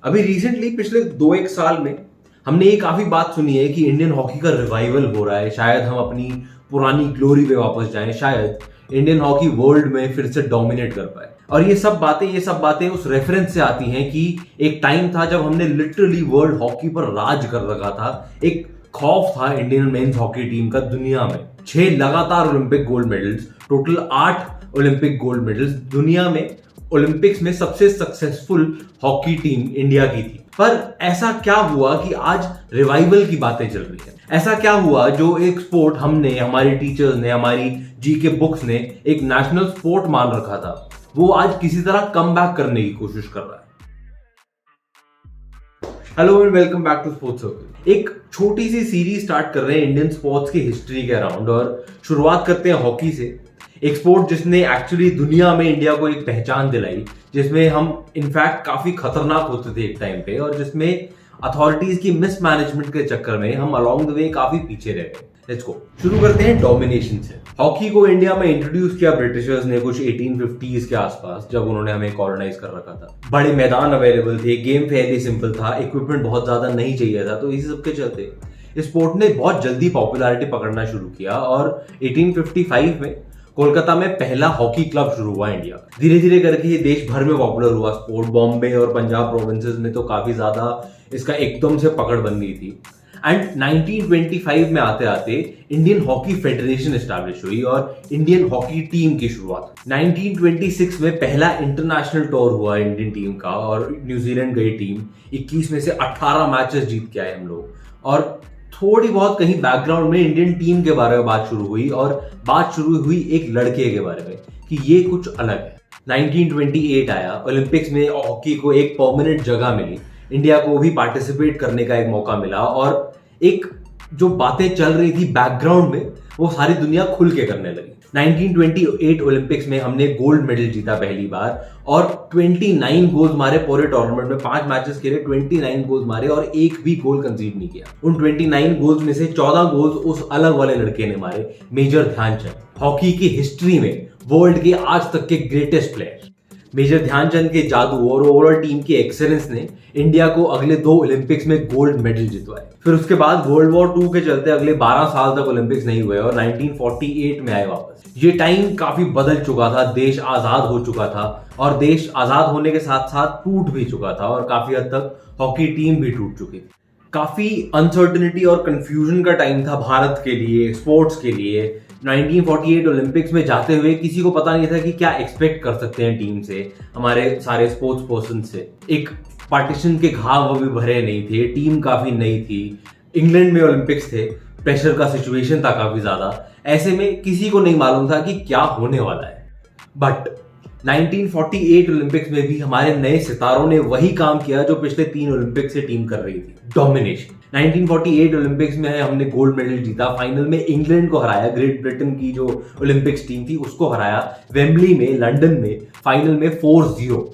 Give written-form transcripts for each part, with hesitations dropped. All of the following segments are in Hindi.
अभी रिसेंटली पिछले 2-1 साल में हमने ये काफी बात सुनी है कि इंडियन हॉकी का रिवाइवल हो रहा है। शायद हम अपनी पुरानी ग्लोरी पे वापस जाएं, शायद इंडियन हॉकी वर्ल्ड में फिर से डोमिनेट कर पाए। और ये सब बातें उस रेफरेंस से आती हैं कि एक टाइम था जब हमने लिटरली वर्ल्ड हॉकी पर राज कर रखा था। एक खौफ था इंडियन मेंस हॉकी टीम का दुनिया में। 6 लगातार Olympic gold medals, total 8 Olympic gold medals. दुनिया में ओलंपिक्स में सबसे सक्सेसफुल हॉकी टीम इंडिया की थी। पर ऐसा क्या हुआ कि आज रिवाइवल की बातें चल रही है? ऐसा क्या हुआ जो एक स्पोर्ट हमने, हमारी टीचर्स ने, हमारी जीके बुक्स ने एक नेशनल स्पोर्ट मान रखा था, वो आज किसी तरह कम बैक करने की कोशिश कर रहा है। Hello and welcome back to sports circle. एक छोटी सी सीरीज स्टार्ट कर रहे हैं इंडियन स्पोर्ट्स की हिस्ट्री के अराउंड, और शुरुआत करते हैं हॉकी से। एक स्पोर्ट जिसने एक्चुअली दुनिया में इंडिया को एक पहचान दिलाई, जिसमें हम इनफैक्ट काफी खतरनाक होते थे एक टाइम पे, और जिसमें अथॉरिटीज की मिसमैनेजमेंट के चक्कर में हम अलोंग द वे काफी पीछे रह गए। Let's go. शुरू करते हैं डोमिनेशन से। हॉकी को इंडिया में इंट्रोड्यूस किया ब्रिटिशर्स ने कुछ 1850s के आसपास, जब उन्होंने हमें कॉलोनाइज कर रखा था। बड़े मैदान अवेलेबल थे, गेम फेयरली सिंपल था, इक्विपमेंट बहुत ज्यादा नहीं चाहिए था, तो इसी सबके चलते इस स्पोर्ट ने बहुत जल्दी पॉपुलैरिटी पकड़ना शुरू किया। और 1855 में कोलकाता में पहला हॉकी क्लब शुरू हुआ इंडिया। धीरे धीरे करके ये देश भर में पॉपुलर हुआ स्पोर्ट। बॉम्बे और पंजाब प्रोविंसेस में तो काफी ज्यादा इसका एकदम से पकड़ बन गई थी। एंड 1925 में आते आते इंडियन हॉकी फेडरेशन एस्टैब्लिश हुई और इंडियन हॉकी टीम की शुरुआत। 1926 में पहला इंटरनेशनल टूर हुआ इंडियन टीम का, और न्यूजीलैंड गई टीम। 21 में से 18 मैचेस जीत के आए हम लोग। और थोड़ी बहुत कहीं बैकग्राउंड में इंडियन टीम के बारे में बात शुरू हुई, और बात शुरू हुई एक लड़के के बारे में कि ये कुछ अलग है। 1928 आया, ओलंपिक्स में हॉकी को एक परमानेंट जगह मिली, इंडिया को भी पार्टिसिपेट करने का एक मौका मिला, और एक जो बातें चल रही थी बैकग्राउंड में वो सारी दुनिया खुल के करने लगी। 1928 ओलंपिक्स में हमने गोल्ड मेडल जीता पहली बार, और 29 गोल्स मारे पूरे टूर्नामेंट में। 5 मैचेस खेले, 29 गोल्स मारे और एक भी गोल कंसीड नहीं किया। उन 29 गोल्स में से 14 गोल्स उस अलग वाले लड़के ने मारे, मेजर ध्यानचंद। हॉकी की हिस्ट्री में वर्ल्ड के आज तक के ग्रेटेस्ट प्लेयर। मेजर ध्यानचंद के जादू और ओवरऑल टीम की एक्सेलेंस ने इंडिया को अगले 2 ओलंपिक्स में गोल्ड मेडल जितवाए। फिर उसके बाद वर्ल्ड वॉर 2 के चलते अगले 12 साल तक ओलंपिक्स नहीं हुए, और 1948 में आए वापस। ये टाइम काफी बदल चुका था, देश आजाद हो चुका था, और देश आजाद होने के साथ साथ टूट भी चुका था, और काफी हद तक हॉकी टीम भी टूट चुकी थी। काफी अनसर्टेनिटी और कंफ्यूजन का टाइम था भारत के लिए, स्पोर्ट्स के लिए। 1948 ओलंपिक्स में जाते हुए किसी को पता नहीं था कि क्या एक्सपेक्ट कर सकते हैं टीम से, हमारे सारे स्पोर्ट्स पर्सन से। एक पार्टीशन के घाव अभी भरे नहीं थे, टीम काफी नई थी, इंग्लैंड में ओलंपिक्स थे, प्रेशर का सिचुएशन था काफी ज्यादा। ऐसे में किसी को नहीं मालूम था कि क्या होने वाला है। बट 1948 ओलंपिक्स में भी हमारे नए सितारों ने वही काम किया जो पिछले 3 ओलंपिक से टीम कर रही थी, डोमिनेशन। 1948 ओलंपिक्स में हमने गोल्ड मेडल जीता, फाइनल में इंग्लैंड को हराया, ग्रेट ब्रिटेन की जो ओलंपिक्स टीम थी उसको हराया, वेम्बली में, लंदन में, फाइनल में 4-0।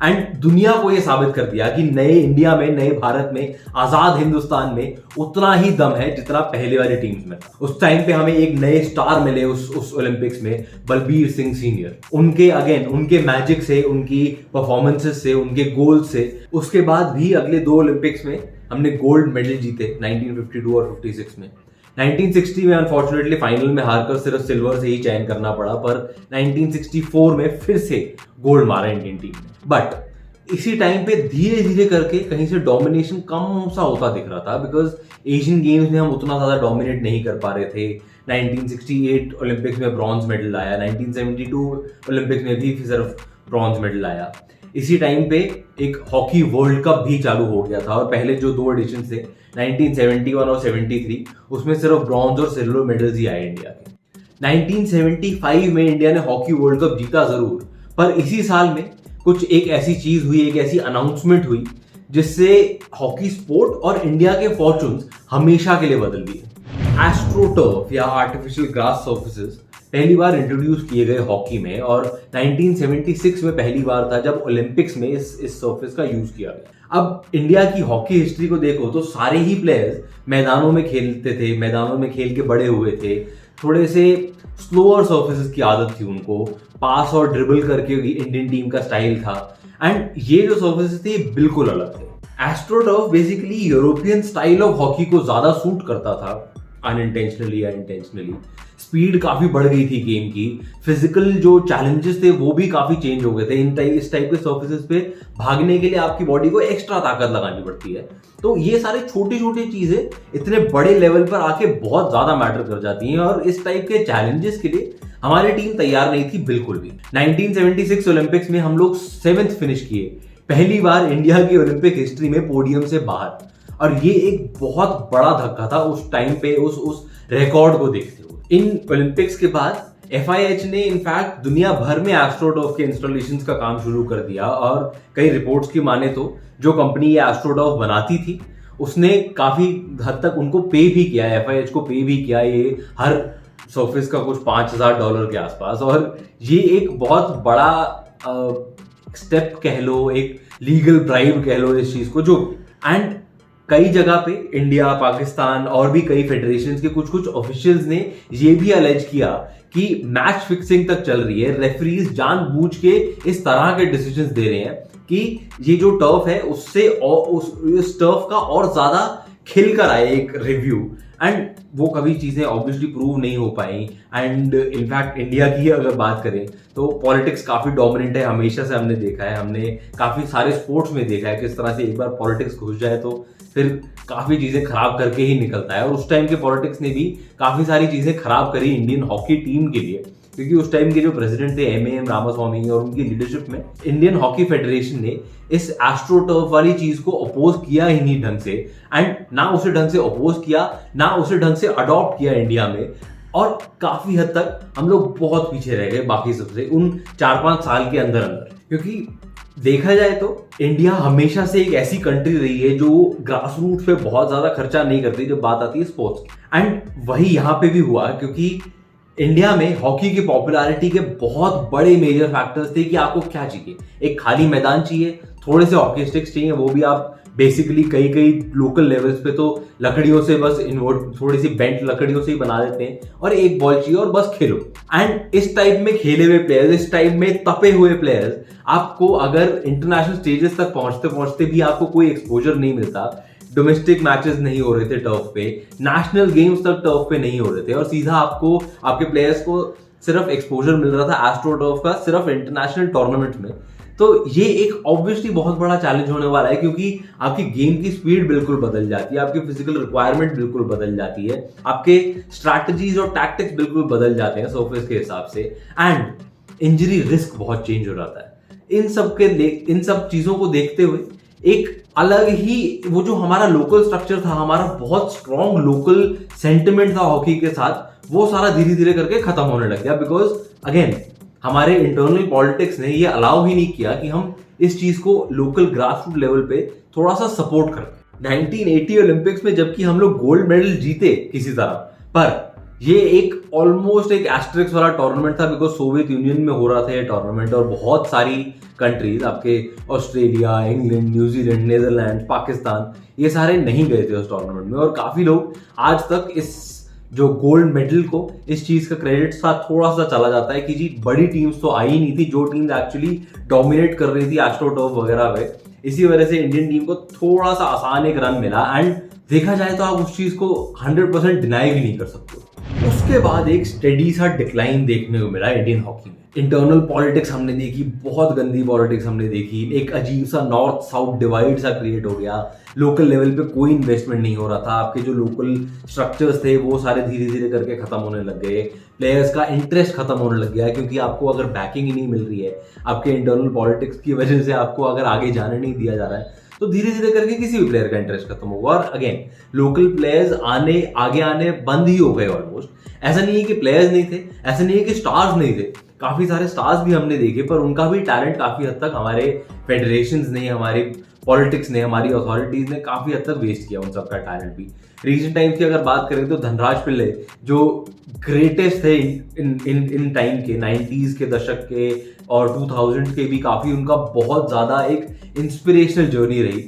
एंड दुनिया को यह साबित कर दिया कि नए इंडिया में, नए भारत में, आजाद हिंदुस्तान में उतना ही दम है जितना पहले वाली टीम्स में। उस टाइम पे हमें एक नए स्टार मिले उस ओलंपिक्स में, बलबीर सिंह सीनियर। उनके मैजिक से, उनकी परफॉर्मेंसेस से, उनके गोल से, उसके बाद भी अगले 2 ओलंपिक्स में हमने गोल्ड मेडल जीते, 1952 और 56 में। 1960 में अनफॉर्चुनेटली फाइनल में हारकर सिर्फ सिल्वर से ही चयन करना पड़ा, पर 1964 में फिर से गोल्ड मारा इंडियन टीम ने। बट इसी टाइम पे धीरे धीरे करके कहीं से डोमिनेशन कम सा होता दिख रहा था, बिकॉज एशियन गेम्स में हम उतना ज्यादा डोमिनेट नहीं कर पा रहे थे। 1968 ओलंपिक्स में ब्रॉन्ज मेडल आया, 1972 ओलंपिक्स में भी सिर्फ ब्रॉन्ज मेडल आया। इसी टाइम पे एक हॉकी वर्ल्ड कप भी चालू हो गया था, और पहले जो 2 एडिशन थे 1971 और 73, उसमें सिर्फ ब्रॉन्ज और सिल्वर मेडल्स ही आए इंडिया के। 1975 में इंडिया ने हॉकी वर्ल्ड कप जीता जरूर, पर इसी साल में कुछ एक ऐसी चीज हुई, एक ऐसी अनाउंसमेंट हुई जिससे हॉकी स्पोर्ट और इंडिया के फॉर्चून्स हमेशा के लिए बदल दिए। एस्ट्रोटर्फ या आर्टिफिशियल ग्रास सर्फेसेस पहली बार इंट्रोड्यूस किए गए हॉकी में, और 1976 में पहली बार था जब ओलंपिक्स में इस सर्फेस का यूज किया गया। अब इंडिया की हॉकी हिस्ट्री को देखो तो सारे ही प्लेयर्स मैदानों में खेलते थे, मैदानों में खेल के बड़े हुए थे। थोड़े से स्लोअर सर्फेसेस की आदत थी उनको, पास और ड्रिबल करके इंडियन टीम का स्टाइल था। एंड ये जो सर्फेसेस थे बिल्कुल अलग थे। Astroturf basically European style of hockey को ज्यादा सूट करता था, अनइंटेंशनली या इंटेंशनली। स्पीड काफी बढ़ गई थी गेम की, फिजिकल जो चैलेंजेस थे वो भी काफी चेंज हो गए थे। इस टाइप के सर्फेसेस पे भागने के लिए आपकी बॉडी को एक्स्ट्रा ताकत लगानी पड़ती है। तो ये सारे छोटी छोटी चीजें इतने बड़े लेवल पर आके बहुत ज्यादा मैटर कर जाती हैं, और इस टाइप के चैलेंजेस के लिए हमारी टीम तैयार नहीं थी बिल्कुल भी। 1976 ओलंपिक्स में हम लोग 7th फिनिश किए, पहली बार इंडिया की ओलंपिक हिस्ट्री में पोडियम से बाहर। और ये एक बहुत बड़ा धक्का था उस टाइम पे, उस रिकॉर्ड को देखते हुए। इन ओलंपिक्स के बाद FIH ने इनफैक्ट दुनिया भर में एस्ट्रोटर्फ के इंस्टॉलेशंस का काम शुरू कर दिया, और कई रिपोर्ट्स की माने तो जो कंपनी ये एस्ट्रोटर्फ बनाती थी उसने काफी हद तक उनको पे भी किया, FIH को पे भी किया, ये हर सर्फेस का कुछ $5,000 के आसपास। और ये एक बहुत बड़ा स्टेप कह लो, एक लीगल ब्राइब कह लो इस चीज को, जो एंड कई जगह पे इंडिया, पाकिस्तान और भी कई फेडरेशंस के कुछ ऑफिशियल्स ने ये भी अलेज किया कि मैच फिक्सिंग तक चल रही है, रेफरीज जानबूझ के इस तरह के डिसीजंस दे रहे हैं कि ये जो टर्फ है उससे उस टर्फ का और ज्यादा खिल कर आए एक रिव्यू। एंड वो कभी चीजें ऑब्वियसली प्रूव नहीं हो पाई। एंड इनफैक्ट इंडिया की अगर बात करें तो पॉलिटिक्स काफी डोमिनेंट है, हमेशा से हमने देखा है, हमने काफी सारे स्पोर्ट्स में देखा है किस तरह से एक बार पॉलिटिक्स घुस जाए तो फिर काफी चीजें खराब करके ही निकलता है। और उस टाइम के पॉलिटिक्स ने भी काफी सारी चीजें खराब करी इंडियन हॉकी टीम के लिए, क्योंकि उस टाइम के जो प्रेसिडेंट थे M.A.M. रामास्वामी, और उनकी लीडरशिप में इंडियन हॉकी फेडरेशन ने इस एस्ट्रोटर्फ वाली चीज को अपोज किया ही नहीं ढंग से। एंड ना उसे ढंग से अपोज किया, ना उसे ढंग से अडॉप्ट किया इंडिया में, और काफी हद तक हम लोग बहुत पीछे रह गए बाकी सबसे उन 4-5 साल के अंदर अंदर। क्योंकि देखा जाए तो इंडिया हमेशा से एक ऐसी कंट्री रही है जो ग्रास रूट पे बहुत ज्यादा खर्चा नहीं करती जब बात आती है स्पोर्ट्स की। एंड वही यहाँ पे भी हुआ, क्योंकि इंडिया में हॉकी की पॉपुलैरिटी के बहुत बड़े मेजर फैक्टर्स थे कि आपको क्या चाहिए। एक खाली मैदान चाहिए, थोड़े से हॉकी स्टिक्स चाहिए, वो भी आप बेसिकली कई लोकल लेवल्स पे तो लकड़ियों से बस थोड़ी सी बेंट लकड़ियों से ही बना देते हैं, और एक बॉल चाहिए और बस खेलो। एंड इस टाइप में खेले हुए प्लेयर्स, इस टाइप में तपे हुए प्लेयर्स, आपको अगर इंटरनेशनल स्टेजेस तक पहुंचते पहुंचते भी आपको कोई एक्सपोजर नहीं मिलता, डोमेस्टिक मैचेस नहीं हो रहे थे टर्फ पे, नेशनल गेम्स तक टर्फ पे नहीं हो रहे थे, और सीधा आपको आपके प्लेयर्स को सिर्फ एक्सपोजर मिल रहा था एस्ट्रोटर्फ का सिर्फ इंटरनेशनल टूर्नामेंट में, तो ये एक ऑब्वियसली बहुत बड़ा चैलेंज होने वाला है। क्योंकि आपकी गेम की स्पीड बिल्कुल बदल जाती है, आपकी फिजिकल रिक्वायरमेंट बिल्कुल बदल जाती है, आपके स्ट्रैटेजीज और टैक्टिक्स बिल्कुल बदल जाते हैं सर्फेस के हिसाब से, एंड इंजरी रिस्क बहुत चेंज हो जाता है। इन सब चीजों को देखते हुए एक अलग ही वो जो हमारा लोकल स्ट्रक्चर था, हमारा बहुत स्ट्रॉन्ग लोकल सेंटिमेंट था हॉकी के साथ, वो सारा धीरे धीरे करके खत्म होने लग गया। बिकॉज अगेन हमारे इंटरनल पॉलिटिक्स ने ये अलाउ ही नहीं किया कि हम इस चीज को लोकल ग्रास रूट लेवल पे थोड़ा सा सपोर्ट करें। 1980 ओलंपिक्स में जबकि हम लोग गोल्ड मेडल जीते किसी तरह, पर ये एक ऑलमोस्ट एक एस्ट्रिक्स वाला टूर्नामेंट था, बिकॉज सोवियत यूनियन में हो रहा था ये टूर्नामेंट, और बहुत सारी कंट्रीज आपके Australia, England, New Zealand, Netherland, Pakistan, ये सारे नहीं गए थे उस टूर्नामेंट में। और काफी लोग आज तक इस जो गोल्ड मेडल को इस चीज का क्रेडिट साथ थोड़ा सा चला जाता है कि जी बड़ी टीम्स तो आई नहीं थी, जो टीम्स एक्चुअली डोमिनेट कर रही थी एस्ट्रोटर्फ वगैरह में, इसी वजह से इंडियन टीम को थोड़ा सा आसान एक रन मिला। एंड देखा जाए तो आप उस चीज को 100% डिनाई भी नहीं कर सकते। उसके बाद एक स्टेडी सा डिक्लाइन देखने को मिला इंडियन हॉकी में। इंटरनल पॉलिटिक्स हमने देखी, बहुत गंदी पॉलिटिक्स हमने देखी, एक अजीब सा नॉर्थ साउथ डिवाइड सा क्रिएट हो गया, लोकल लेवल पे कोई इन्वेस्टमेंट नहीं हो रहा था, आपके जो लोकल स्ट्रक्चर्स थे वो सारे धीरे धीरे करके खत्म होने लग गए, प्लेयर्स का इंटरेस्ट खत्म होने लग गया, क्योंकि आपको अगर बैकिंग ही नहीं मिल रही है, आपके इंटरनल पॉलिटिक्स की वजह से आपको अगर आगे जाने नहीं दिया जा रहा है, तो धीरे धीरे करके किसी भी प्लेयर का इंटरेस्ट खत्म होगा। और अगेन लोकल प्लेयर्स आगे आने बंद ही हो गए ऑलमोस्ट। ऐसा नहीं है कि प्लेयर्स नहीं थे, ऐसा नहीं है कि स्टार्स नहीं थे, काफी सारे स्टार्स भी हमने देखे, पर उनका भी टैलेंट काफी हद तक हमारे फेडरेशंस ने, हमारी पॉलिटिक्स ने, हमारी अथॉरिटीज ने काफी हद तक वेस्ट किया उन सबका टैलेंट भी। रीसेंट टाइम्स की अगर बात करें तो धनराज पिल्ले जो ग्रेटेस्ट थे इन टाइम के 90s के दशक के और 2000 के भी, काफी उनका बहुत ज्यादा एक इंस्पिरेशनल जर्नी रही।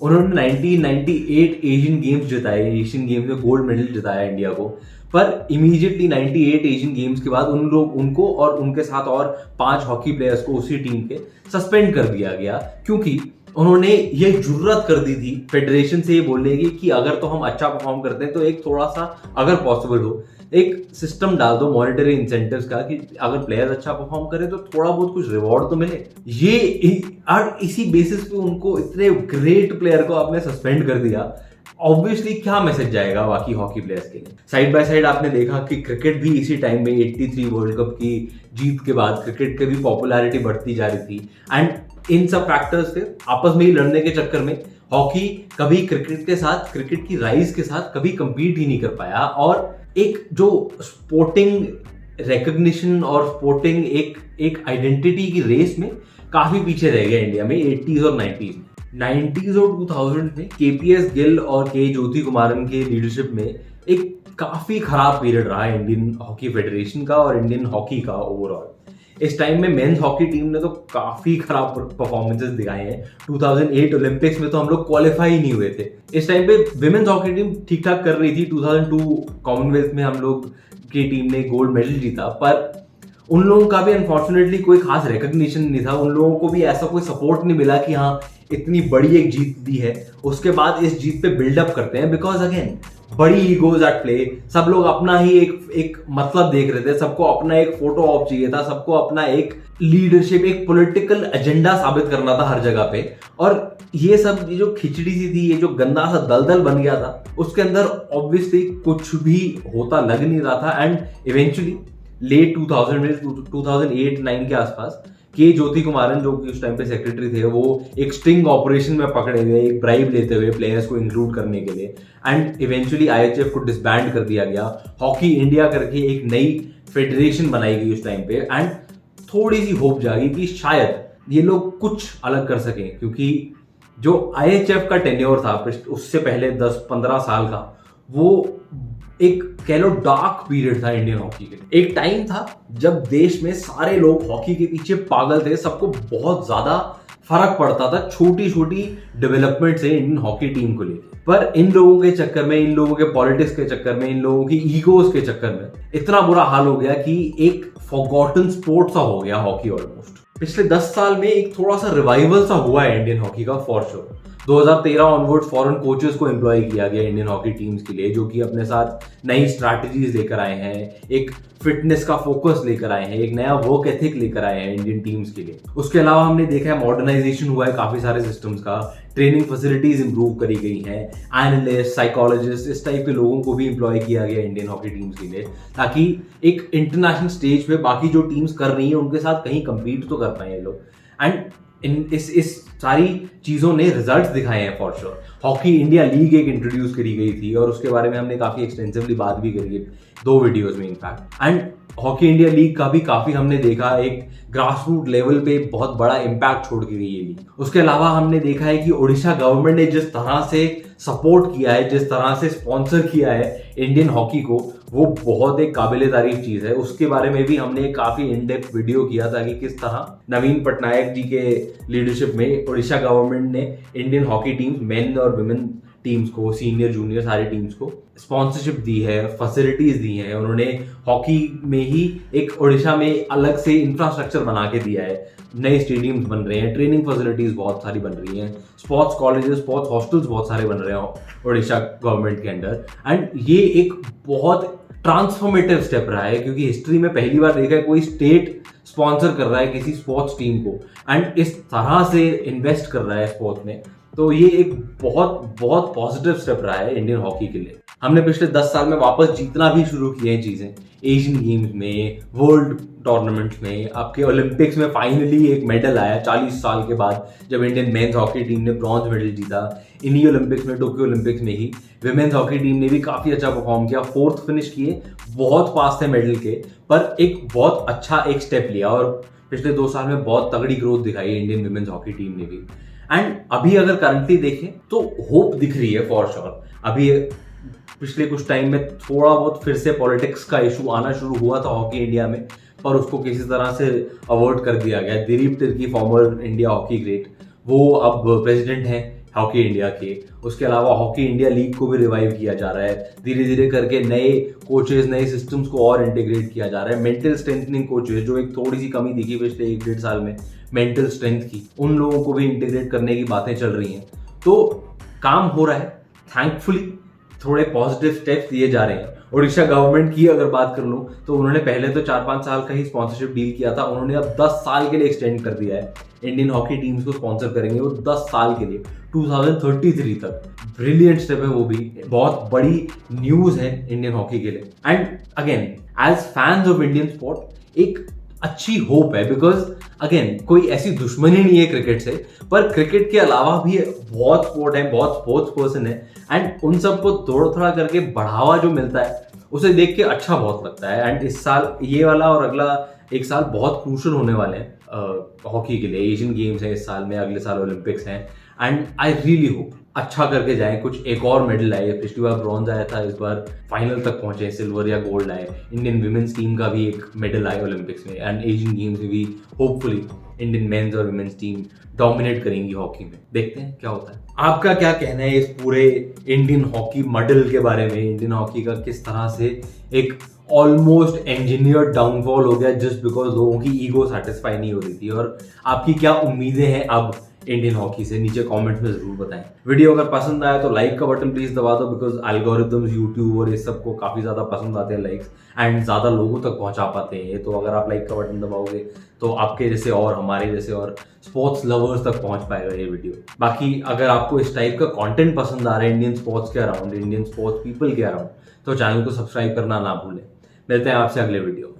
उन्होंने 1998 एशियन गेम्स जिताए, एशियन गेम्स में गोल्ड मेडल जिताया इंडिया को, पर इमीडिएटली 98 एशियन गेम्स के बाद उनको और उनके साथ और 5 हॉकी प्लेयर्स को उसी टीम के सस्पेंड कर दिया गया, क्योंकि उन्होंने ये जुर्रत कर दी थी फेडरेशन से ये बोलने की कि अगर तो हम अच्छा परफॉर्म करते हैं तो एक थोड़ा सा, अगर पॉसिबल हो, एक सिस्टम डाल दो मॉनेटरी इंसेंटिव्स का कि अगर प्लेयर्स अच्छा परफॉर्म करे तो थोड़ा बहुत कुछ रिवॉर्ड तो मिले। ये और इसी बेसिस पे उनको, इतने ग्रेट प्लेयर को आपने सस्पेंड कर दिया। ऑब्वियसली क्या मैसेज जाएगा बाकी हॉकी प्लेयर्स के लिए। साइड बाय साइड आपने देखा कि क्रिकेट भी इसी टाइम में 83 वर्ल्ड कप की जीत के बाद क्रिकेट की भी पॉपुलैरिटी बढ़ती जा रही थी। एंड इन सब फैक्टर्स से आपस में ही लड़ने के चक्कर में हॉकी कभी क्रिकेट के साथ, क्रिकेट की राइज के साथ कभी कंपीट ही नहीं कर पाया। और एक जो स्पोर्टिंग रिकग्निशन और स्पोर्टिंग एक आइडेंटिटी की रेस में काफी पीछे रह गया इंडिया में 80s और 90s में। 90s और 2000 में केपीएस गिल और के ज्योति कुमारन के लीडरशिप में एक काफी खराब पीरियड रहा इंडियन हॉकी फेडरेशन का और इंडियन हॉकी का ओवरऑल। इस टाइम में मेंस हॉकी टीम ने तो काफी खराब परफॉर्मेंसेस दिखाए हैं। 2008 ओलंपिक्स में तो हम लोग क्वालिफाई ही नहीं हुए थे। इस टाइम पे विमेन्स हॉकी टीम ठीक ठाक कर रही थी। 2002 कॉमनवेल्थ में हम लोग की टीम ने गोल्ड मेडल जीता, पर उन लोगों का भी अनफॉर्चुनेटली कोई खास रिकग्निशन नहीं था। उन लोगों को भी ऐसा कोई सपोर्ट नहीं मिला कि हाँ इतनी बड़ी एक जीत दी है, उसके बाद इस जीत पे बिल्डअप करते हैं। बिकॉज अगेन बड़ी ईगोज एट प्ले, सब लोग अपना ही एक मतलब देख रहे थे, सबको अपना एक फोटो ऑप चाहिए था, सबको अपना एक लीडरशिप, एक पॉलिटिकल एजेंडा साबित करना था हर जगह पे। और ये सब जो खिचड़ी सी थी, ये जो गंदा सा दलदल बन गया था, उसके अंदर ऑब्वियसली कुछ भी होता लग नहीं रहा था। एंड इवेंचुअली लेट 2000 में 2008-9 के आसपास के ज्योति कुमारन, जो कि उस टाइम पे सेक्रेटरी थे, वो एक स्टिंग ऑपरेशन में पकड़े गए, एक ब्राइब लेते हुए प्लेयर्स को इंक्लूड करने के लिए। एंड इवेंचुअली आईएचएफ को डिसबैंड कर दिया गया। हॉकी इंडिया करके एक नई फेडरेशन बनाई गई उस टाइम पे। एंड थोड़ी सी होप जागी कि शायद ये लोग कुछ अलग कर सकें, क्योंकि जो आईएचएफ का टेन्योर था उससे पहले 10-15 साल का, वो एक कह लो डार्क पीरियड था इंडियन हॉकी के। एक टाइम था जब देश में सारे लोग हॉकी के पीछे पागल थे, सबको बहुत ज्यादा फर्क पड़ता था छोटी छोटी डेवलपमेंट से इंडियन हॉकी टीम को लेकर। पर इन लोगों के चक्कर में, इन लोगों के पॉलिटिक्स के चक्कर में, इन लोगों की ईगोज के चक्कर में इतना बुरा हाल हो गया कि एक फॉरगॉटन स्पोर्ट सा हो गया हॉकी ऑलमोस्ट। पिछले 10 साल में एक थोड़ा सा रिवाइवल सा हुआ है इंडियन हॉकी का for sure. 2013 onward foreign coaches को एम्प्लॉय किया गया इंडियन हॉकी टीम्स के लिए, जो कि अपने साथ नई स्ट्रैटेजीज लेकर आए हैं, एक फिटनेस का फोकस लेकर आए हैं, एक नया वर्क एथिक लेकर आए हैं इंडियन टीम्स के लिए। उसके अलावा हमने देखा है मॉडर्नाइजेशन हुआ है काफी सारे सिस्टम्स का, ट्रेनिंग फैसिलिटीज इंप्रूव करी गई हैं, एनालिस्ट, साइकोलॉजिस्ट, इस टाइप के लोगों को भी एम्प्लॉय किया गया इंडियन हॉकी टीम्स के लिए, ताकि एक इंटरनेशनल स्टेज पे बाकी जो टीम्स कर रही हैं उनके साथ कहीं compete तो कर पाए ये लोग। एंड इस सारी चीजों ने रिजल्ट्स दिखाए हैं for sure. Hockey India league एक इंट्रोड्यूस करी गई थी और उसके बारे में हमने काफी एक्सटेंसिवली बात भी करी है 2 वीडियोस में in fact. And hockey India league का भी काफी हमने देखा एक ग्रास रूट लेवल पे बहुत बड़ा इम्पैक्ट छोड़ के गई ये लीग। उसके अलावा हमने देखा है कि ओडिशा गवर्नमेंट ने जिस तरह से सपोर्ट किया है, जिस तरह से स्पॉन्सर किया है इंडियन हॉकी को, वो बहुत एक काबिले तारीफ चीज है। उसके बारे में भी हमने काफी इन डेप्थ वीडियो किया था कि किस तरह नवीन पटनायक जी के लीडरशिप में ओडिशा गवर्नमेंट ने इंडियन हॉकी टीम्स, मेन और वुमेन टीम्स को, सीनियर जूनियर सारी टीम्स को स्पॉन्सरशिप दी है, फैसिलिटीज दी हैं। उन्होंने हॉकी में ही एक ओडिशा में अलग से इंफ्रास्ट्रक्चर बना के दिया है, नए स्टेडियम्स बन रहे हैं, ट्रेनिंग फैसिलिटीज बहुत सारी बन रही हैं, स्पोर्ट्स कॉलेजेस, स्पोर्ट्स हॉस्टल्स बहुत सारे बन रहे हैं ओडिशा गवर्नमेंट के अंडर। एंड ये एक बहुत ट्रांसफॉर्मेटिव स्टेप रहा है, क्योंकि हिस्ट्री में पहली बार देखा है कोई स्टेट स्पॉन्सर कर रहा है किसी स्पोर्ट्स टीम को एंड इस तरह से इन्वेस्ट कर रहा है स्पोर्ट्स में। तो ये एक बहुत बहुत पॉजिटिव स्टेप रहा है इंडियन हॉकी के लिए। हमने पिछले 10 साल में वापस जीतना भी शुरू किए हैं चीजें, एशियन गेम्स में, वर्ल्ड टूर्नामेंट्स में, आपके ओलंपिक्स में फाइनली एक मेडल आया 40 साल के बाद, जब इंडियन मेंस हॉकी टीम ने ब्रॉन्ज मेडल जीता। इन्हीं ओलंपिक्स में, टोक्यो ओलंपिक्स में ही विमेन्स हॉकी टीम ने भी काफी अच्छा परफॉर्म किया, 4th फिनिश किए, बहुत पास थे मेडल के, पर एक बहुत अच्छा एक स्टेप लिया और पिछले 2 साल में बहुत तगड़ी ग्रोथ दिखाई इंडियन विमेन्स हॉकी टीम ने भी। एंड अभी अगर करंटली देखें तो होप दिख रही है फॉर श्योर। अभी पिछले कुछ टाइम में थोड़ा बहुत फिर से पॉलिटिक्स का इशू आना शुरू हुआ था हॉकी इंडिया में, पर उसको किसी तरह से अवॉइड कर दिया गया। Dilip Tirkey, farmer India hockey great, वो अब प्रेसिडेंट हैं हॉकी इंडिया के। उसके अलावा हॉकी इंडिया लीग को भी रिवाइव किया जा रहा है, धीरे धीरे करके नए कोचेस, नए सिस्टम्स को और इंटीग्रेट किया जा रहा है। मेंटल स्ट्रेंथनिंग कोचेस, जो एक थोड़ी सी कमी दिखी पिछले 1-1.5 साल में, मेंटल स्ट्रेंथ की, उन लोगों को भी इंटीग्रेट करने की बातें चल रही हैं। तो काम हो रहा है, थैंकफुली थोड़े पॉजिटिव स्टेप्स लिए जा रहे हैं। ओडिशा गवर्नमेंट की अगर बात कर लूं तो उन्होंने पहले तो 4-5 साल का ही स्पॉन्सरशिप डील किया था, उन्होंने अब 10 साल के लिए एक्सटेंड कर दिया है। इंडियन हॉकी टीम्स को स्पॉन्सर करेंगे वो 10 साल के लिए, 2033 तक। ब्रिलियंट स्टेप है वो भी, बहुत बड़ी न्यूज है इंडियन हॉकी के लिए। And again as fans of Indian sport एक अच्छी होप है, बिकॉज अगेन कोई ऐसी दुश्मनी नहीं है क्रिकेट से, पर क्रिकेट के अलावा भी बहुत स्पोर्ट है, बहुत स्पोर्ट्स पर्सन है, एंड उन सबको थोड़ा थोड़ा करके बढ़ावा जो मिलता है उसे देख के अच्छा बहुत लगता है। एंड इस साल ये वाला और अगला एक साल बहुत क्रूशल होने वाले हैं हॉकी के लिए। एशियन गेम्स है इस साल में, अगले साल ओलंपिक्स हैं, एंड आई रियली होप अच्छा करके जाए, कुछ एक और मेडल आए। पिछली बार ब्रॉन्ज आया था, इस बार फाइनल तक पहुंचे, सिल्वर या गोल्ड आए। इंडियन विमेंस टीम का भी एक मेडल आया ओलंपिक्स में, एंड एशियन गेम्स में भी होपफुली इंडियन मेंस और विमेंस टीम डोमिनेट करेंगी हॉकी में। देखते हैं क्या होता है। आपका क्या कहना है इस पूरे इंडियन हॉकी मॉडल के बारे में? इंडियन हॉकी का किस तरह से एक ऑलमोस्ट इंजीनियर्ड डाउनफॉल हो गया जस्ट बिकॉज लोगों की ईगो सेटिस्फाई नहीं हो रही थी, और आपकी क्या उम्मीदें हैं अब इंडियन हॉकी से? नीचे कमेंट्स में जरूर बताएं। वीडियो अगर पसंद आया तो लाइक का बटन प्लीज दबा दो, बिकॉज एल्गोरिथम्स यूट्यूब और इस सबको काफी ज्यादा पसंद आते हैं लाइक्स, एंड ज्यादा लोगों तक पहुंचा पाते हैं ये। तो अगर आप लाइक का बटन दबाओगे तो आपके जैसे और हमारे जैसे और स्पोर्ट्स लवर्स तक पहुंच पाएगा ये वीडियो। बाकी अगर आपको इस टाइप का कंटेंट पसंद आ रहा है इंडियन स्पोर्ट्स के अराउंड, इंडियन स्पोर्ट्स पीपल के अराउंड, तो चैनल को सब्सक्राइब करना ना भूलें। मिलते हैं आपसे अगले वीडियो।